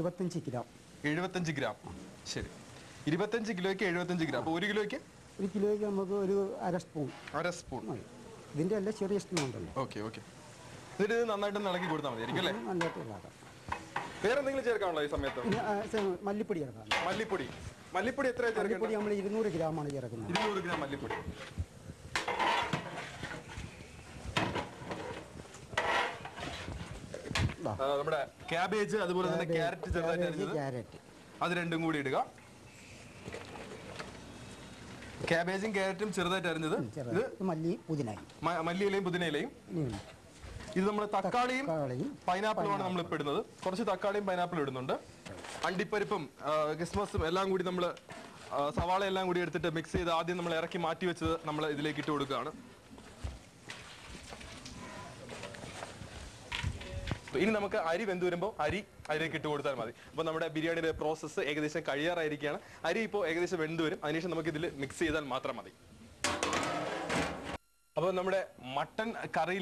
75 gram. 75 gram. ശരി. 25 കിലോയ്ക്ക് 75 gram. അപ്പോൾ 1 കിലോയ്ക്ക്? 1 കിലോയ്ക്ക് നമുക്ക് ഒരു അര സ്പൂൺ. അര സ്പൂൺ. ഇതിൻ്റെ എല്ലാം ചെറിയ സ്പൂൺ ഉണ്ടല്ലോ. Okay okay. എന്നിട്ട് ഇത് നന്നായിട്ട് ഇളക്കി കൊടുത്താൽ മതിയായിരിക്കും അല്ലേ? നന്നായിട്ട് ഇളക്കാം. വേറെ എന്തെങ്കിലും ചേർക്കാനുള്ളോ ഈ സമയത്ത്? മല്ലിപ്പൊടി ചേർക്കാം. മല്ലിപ്പൊടി. മല്ലിപ്പൊടി എത്ര ചേർക്കണം? മല്ലിപ്പൊടി നമ്മൾ 200 ഗ്രാമാണ് ചേർക്കുന്നത്. 200 ഗ്രാം മല്ലിപ്പൊടി. നമ്മുടെ ക്യാബേജ് അതുപോലെ തന്നെ ക്യാരറ്റ് ചെറുതായിട്ട് അരിഞ്ഞത് അത് രണ്ടും കൂടി ഇടുക. ക്യാബേജും ക്യാരറ്റും ചെറുതായിട്ട് അരിഞ്ഞത്. ഇത് മല്ലിയിലയും പുതിനയിലയും. ഇത് നമ്മൾ തക്കാളിയും പൈനാപ്പിളുമാണ് നമ്മൾ ഇപ്പം ഇടുന്നത്. കുറച്ച് തക്കാളിയും പൈനാപ്പിളും ഇടുന്നുണ്ട്. അണ്ടിപ്പരിപ്പും ക്രിസ്മസും എല്ലാം കൂടി നമ്മൾ സവാള എല്ലാം കൂടി എടുത്തിട്ട് മിക്സ് ചെയ്ത് ആദ്യം നമ്മൾ ഇറക്കി മാറ്റി വെച്ചത് നമ്മൾ ഇതിലേക്ക് ഇട്ട് കൊടുക്കുകയാണ്. ഇനി നമുക്ക് അരി വെന്ത് വരുമ്പോൾ അരിയിലേക്ക് ഇട്ട് കൊടുത്താൽ മതി. അപ്പോൾ നമ്മുടെ ബിരിയാണിയുടെ പ്രോസസ്സ് ഏകദേശം കഴിയാറായിരിക്കുകയാണ്. അരി ഇപ്പോൾ ഏകദേശം വെന്ത് വരും. അതിനുശേഷം നമുക്ക് ഇതിൽ മിക്സ് ചെയ്താൽ മാത്രം മതി. അപ്പോൾ നമ്മുടെ മട്ടൻ കറി